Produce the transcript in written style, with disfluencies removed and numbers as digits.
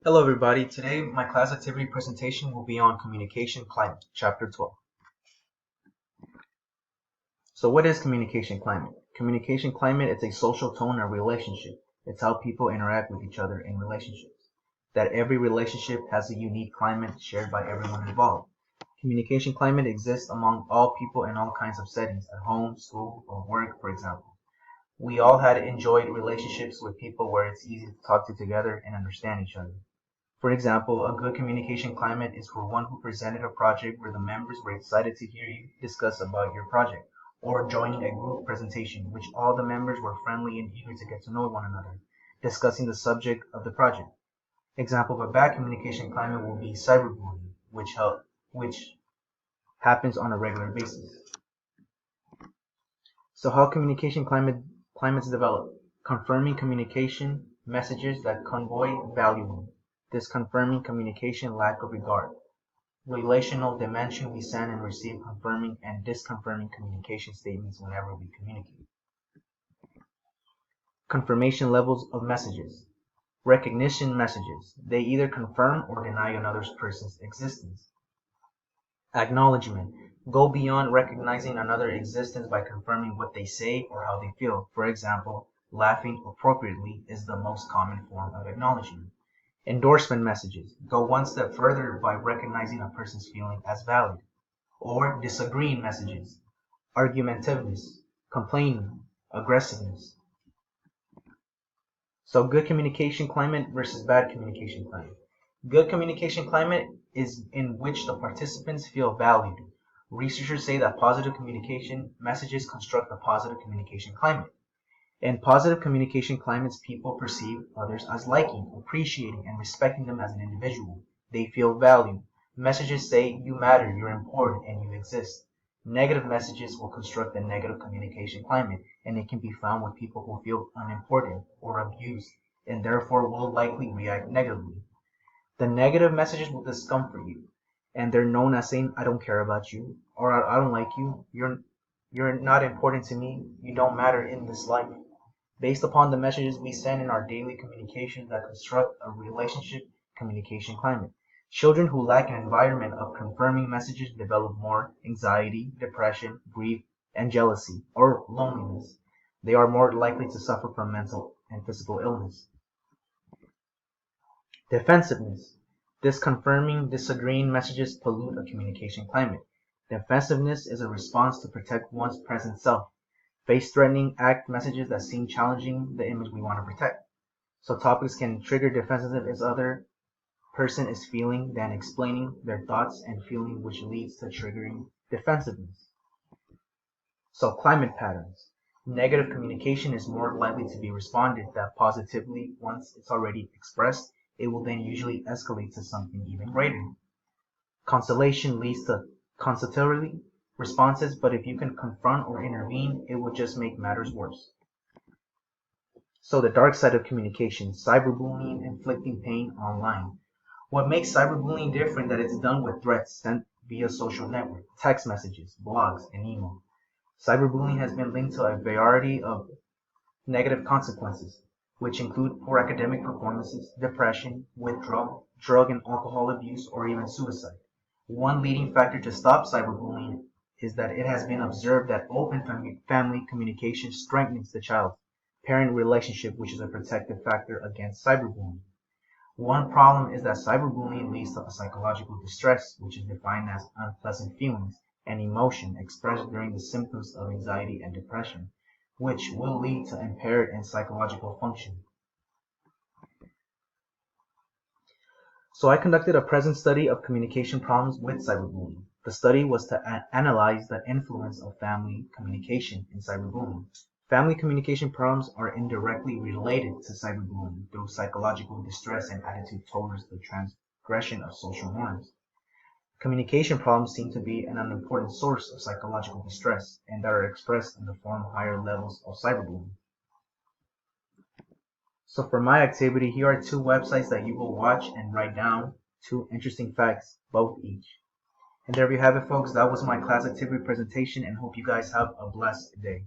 Hello everybody, today my class activity presentation will be on communication climate, chapter 12. So what is communication climate? Communication climate is a social tone of relationship. It's how people interact with each other in relationships. That every relationship has a unique climate shared by everyone involved. Communication climate exists among all people in all kinds of settings, at home, school, or work, for example. We all had enjoyed relationships with people where it's easy to talk to together and understand each other. For example, a good communication climate is for one who presented a project where the members were excited to hear you discuss about your project, or joining a group presentation, which all the members were friendly and eager to get to know one another, discussing the subject of the project. Example of a bad communication climate will be cyberbullying, which happens on a regular basis. So how communication climates develop? Confirming communication messages that convey value. Disconfirming communication lack of regard. Relational dimension, we send and receive confirming and disconfirming communication statements whenever we communicate. Confirmation levels of messages. Recognition messages. They either confirm or deny another person's existence. Acknowledgement. Go beyond recognizing another existence by confirming what they say or how they feel. For example, laughing appropriately is the most common form of acknowledgement. Endorsement messages go one step further by recognizing a person's feeling as valid. Or disagreeing messages, argumentiveness, complaining, aggressiveness. So good communication climate versus bad communication climate. Good communication climate is in which the participants feel valued. Researchers say that positive communication messages construct a positive communication climate. In positive communication climates, people perceive others as liking, appreciating, and respecting them as an individual. They feel valued. Messages say you matter, you're important, and you exist. Negative messages will construct a negative communication climate, and it can be found with people who feel unimportant or abused, and therefore will likely react negatively. The negative messages will discomfort you, and they're known as saying, I don't care about you, or I don't like you, you're not important to me, you don't matter in this life. Based upon the messages we send in our daily communication that construct a relationship communication climate. Children who lack an environment of confirming messages develop more anxiety, depression, grief, and jealousy, or loneliness. They are more likely to suffer from mental and physical illness. Defensiveness. Disconfirming, disagreeing messages pollute a communication climate. Defensiveness is a response to protect one's present self. Face-threatening act messages that seem challenging the image we want to protect. So topics can trigger defensiveness as other person is feeling than explaining their thoughts and feeling, which leads to triggering defensiveness. So climate patterns. Negative communication is more likely to be responded that positively once it's already expressed. It will then usually escalate to something even greater. Conciliation leads to conciliatory responses, but if you can confront or intervene, it will just make matters worse. So the dark side of communication, cyberbullying, inflicting pain online. What makes cyberbullying different that it's done with threats sent via social network, text messages, blogs, and email. Cyberbullying has been linked to a variety of negative consequences, which include poor academic performances, depression, withdrawal, drug and alcohol abuse, or even suicide. One leading factor to stop cyberbullying is that it has been observed that open family communication strengthens the child-parent relationship, which is a protective factor against cyberbullying. One problem is that cyberbullying leads to psychological distress, which is defined as unpleasant feelings and emotion expressed during the symptoms of anxiety and depression, which will lead to impaired and psychological function. So I conducted a present study of communication problems with cyberbullying. The study was to analyze the influence of family communication in cyberbullying. Family communication problems are indirectly related to cyberbullying through psychological distress and attitude towards the transgression of social norms. Communication problems seem to be an unimportant source of psychological distress and that are expressed in the form of higher levels of cyberbullying. So for my activity, here are two websites that you will watch and write down two interesting facts, both each. And there you have it, folks. That was my class activity presentation, and hope you guys have a blessed day.